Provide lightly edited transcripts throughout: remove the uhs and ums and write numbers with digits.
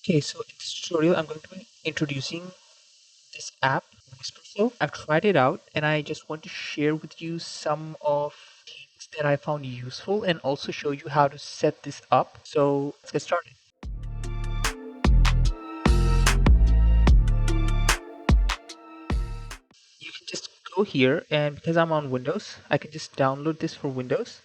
Okay, so in this tutorial, I'm going to be introducing this app, Wispr Flow. I've tried it out and I just want to share with you some of things that I found useful and also show you how to set this up. So let's get started. You can just go here, and because I'm on Windows, I can just download this for Windows.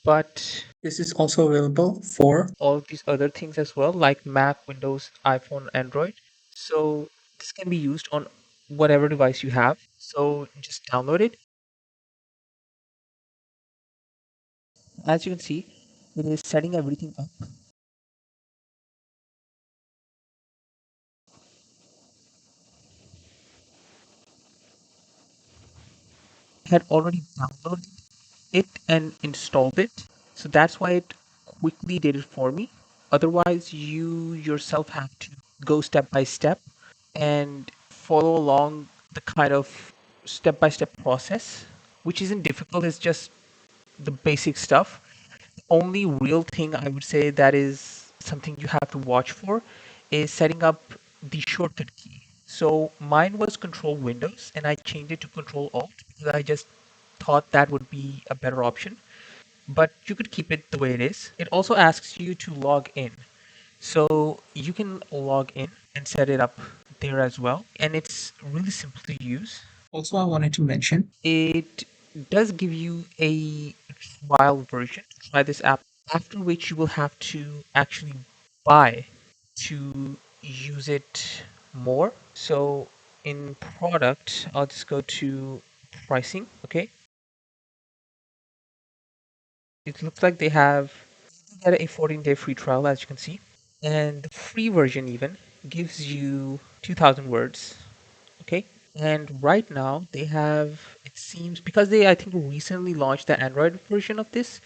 But This is also available for all of these other things as well, like Mac, Windows, iPhone, Android. So this can be used on whatever device you have. So just download it. As you can see, it is setting everything up. I had already downloaded it and installed it, so that's why it quickly did it for me. Otherwise, you yourself have to go step by step and follow along the kind of step by step process, which isn't difficult, it's just the basic stuff. Only real thing I would say that is something you have to watch for is setting up the shortcut key. So mine was Control Windows and I changed it to Control Alt because I just thought that would be a better option. But you could keep it the way it is. It also asks you to log in. So you can log in and set it up there as well. And it's really simple to use. also I wanted to mention It does give you a trial version to try this app, after which you will have to actually buy to use it more. So in product, I'll just go to pricing. Okay. It looks like they have a 14-day free trial, as you can see. And the free version even gives you 2000 words. Okay. And right now they have, it seems, because they, I think, recently launched the Android version of this,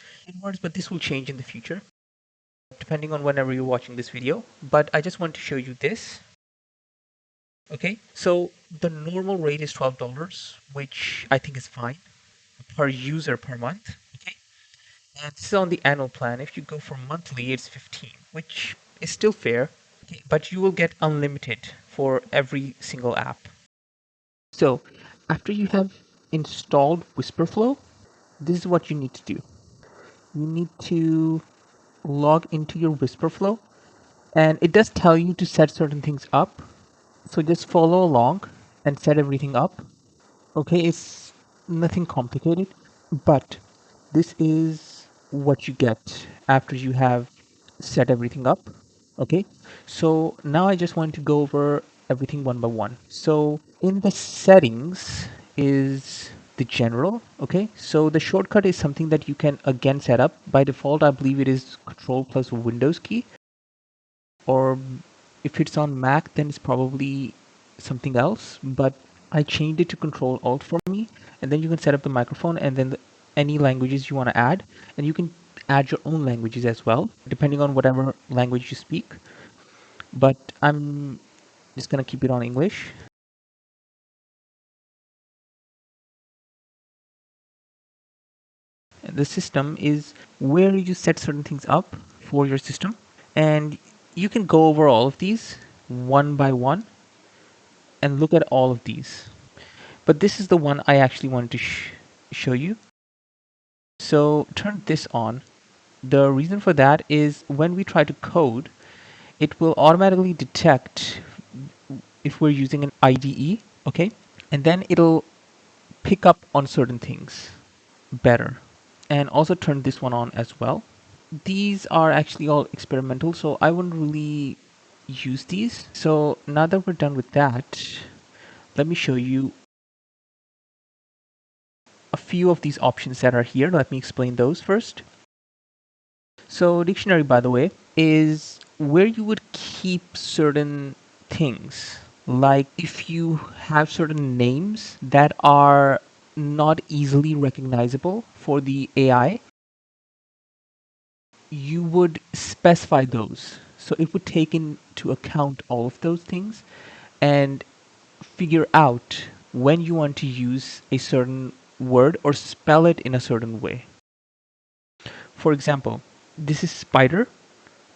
but this will change in the future, depending on whenever you're watching this video. But I just want to show you this. Okay, so the normal rate is $12, which I think is fine per user per month. Okay, and this is on the annual plan. If you go for monthly, it's 15, which is still fair. Okay, but you will get unlimited for every single app. So after you have installed Wispr Flow, this is what you need to do. You need to log into your Wispr Flow, and it does tell you to set certain things up. So just follow along and set everything up. Okay, it's nothing complicated, but this is what you get after you have set everything up. Okay, so now I just want to go over everything one by one. So in the settings is the general. Okay, so the shortcut is something that you can again set up. By default, I believe it is Control plus Windows key, or if it's on Mac, then it's probably something else. But I changed it to Control Alt for me, and then you can set up the microphone, and then any languages you want to add, and you can add your own languages as well, depending on whatever language you speak. But I'm just gonna keep it on English. The system is where you set certain things up for your system, and you can go over all of these one by one and look at all of these. But this is the one I actually wanted to show you. So turn this on. The reason for that is when we try to code, it will automatically detect if we're using an IDE, okay? And then it'll pick up on certain things better. And also turn this one on as well. These are actually all experimental, so I wouldn't really use these. So now that we're done with that, let me show you a few of these options that are here. Let me explain those first. So dictionary, by the way, is where you would keep certain things. Like if you have certain names that are not easily recognizable for the AI, you would specify those. So it would take into account all of those things and figure out when you want to use a certain word or spell it in a certain way. For example, this is spider,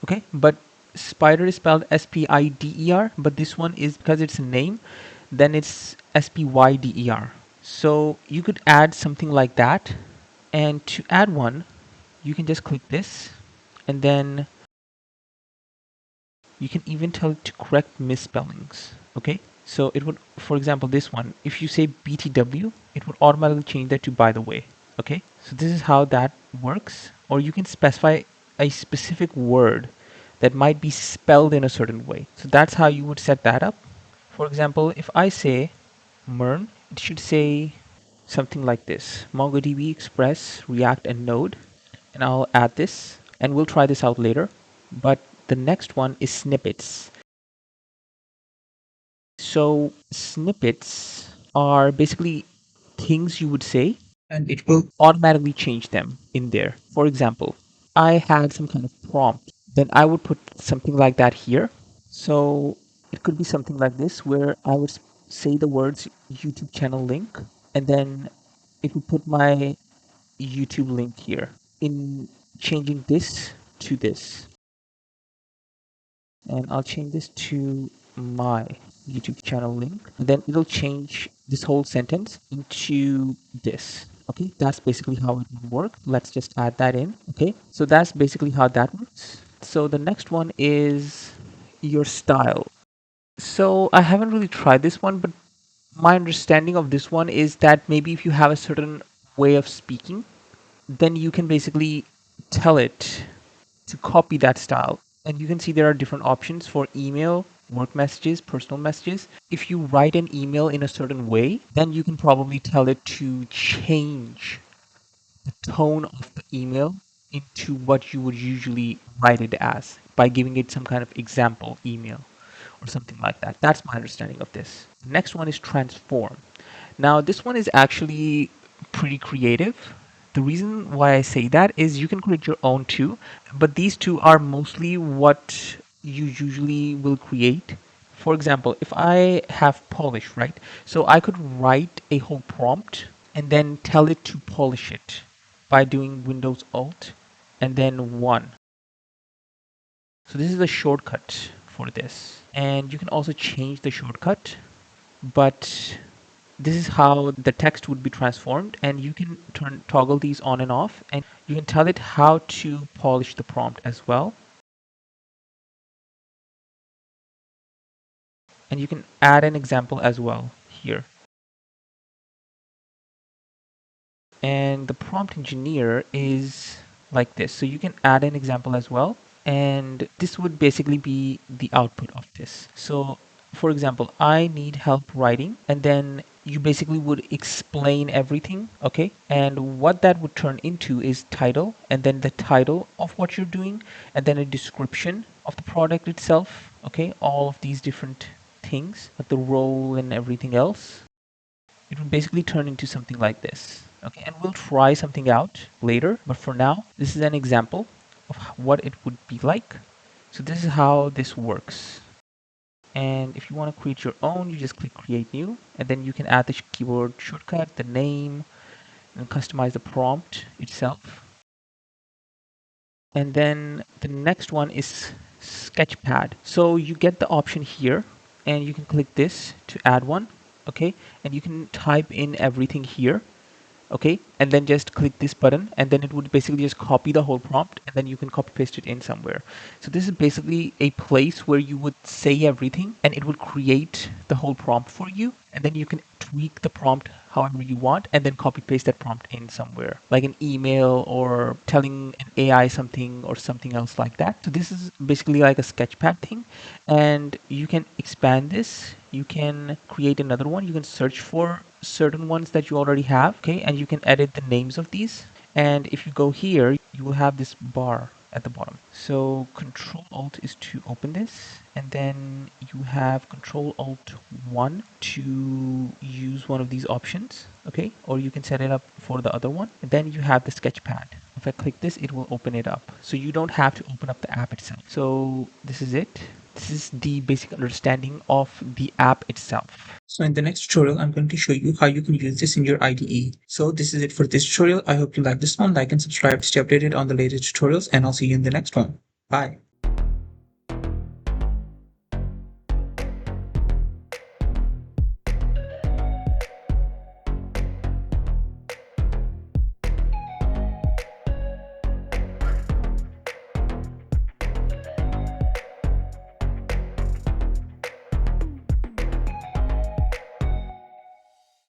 okay? But Spider is spelled Spider, but this one is because it's a name, then it's Spyder. So you could add something like that. And to add one, you can just click this, and then you can even tell it to correct misspellings. Okay? So it would, for example, this one, if you say BTW, it would automatically change that to by the way. Okay? So this is how that works. Or you can specify a specific word that might be spelled in a certain way. So that's how you would set that up. For example, if I say MERN, it should say something like this: MongoDB, Express, React, and Node. And I'll add this, and we'll try this out later. But the next one is snippets. So snippets are basically things you would say, and it will automatically change them in there. For example, I had some kind of prompt, then I would put something like that here. So it could be something like this, where I would say the words YouTube channel link, and then it would put my YouTube link here. In changing this to this, and I'll change this to my YouTube channel link, and then it'll change this whole sentence into this. Okay, that's basically how it would work. Let's just add that in. Okay, so that's basically how that works. So the next one is your style. So I haven't really tried this one, but my understanding of this one is that maybe if you have a certain way of speaking, then you can basically tell it to copy that style. And you can see there are different options for email, work messages, personal messages. If you write an email in a certain way, then you can probably tell it to change the tone of the email into what you would usually write it as by giving it some kind of example email or something like that. That's my understanding of this. Next one is transform. Now, this one is actually pretty creative. The reason why I say that is you can create your own too, but these two are mostly what you usually will create. For example, if I have polish, right? So I could write a whole prompt and then tell it to polish it by doing Windows Alt and then 1. So this is a shortcut for this. And you can also change the shortcut, but this is how the text would be transformed, and you can toggle these on and off, and you can tell it how to polish the prompt as well. And you can add an example as well here. And the prompt engineer is like this. So you can add an example as well. And this would basically be the output of this. So for example, I need help writing, and then you basically would explain everything, okay? And what that would turn into is title, and then the title of what you're doing, and then a description of the product itself, okay? All of these different things, like the role and everything else. It would basically turn into something like this. Okay, and we'll try something out later, but for now, this is an example of what it would be like. So this is how this works. And if you want to create your own, you just click create new, and then you can add the keyboard shortcut, the name, and customize the prompt itself. And then the next one is Sketchpad. So you get the option here, and you can click this to add one, okay? And you can type in everything here, okay, and then just click this button, and then it would basically just copy the whole prompt, and then you can copy paste it in somewhere. So this is basically a place where you would say everything, and it would create the whole prompt for you, and then you can tweak the prompt however you want, and then copy paste that prompt in somewhere, like an email or telling an AI something or something else like that. So this is basically like a sketchpad thing, and you can expand this. You can create another one. You can search for certain ones that you already have, okay, and you can edit the names of these. And if you go here, you will have this bar at the bottom. So Control Alt is to open this, and then you have Control Alt 1 to use one of these options, okay, or you can set it up for the other one. And then you have the sketchpad. If I click this, it will open it up. So you don't have to open up the app itself. So this is it. This is the basic understanding of the app itself. So in the next tutorial, I'm going to show you how you can use this in your IDE. So this is it for this tutorial. I hope you like this one. Like and subscribe to stay updated on the latest tutorials, and I'll see you in the next one. Bye.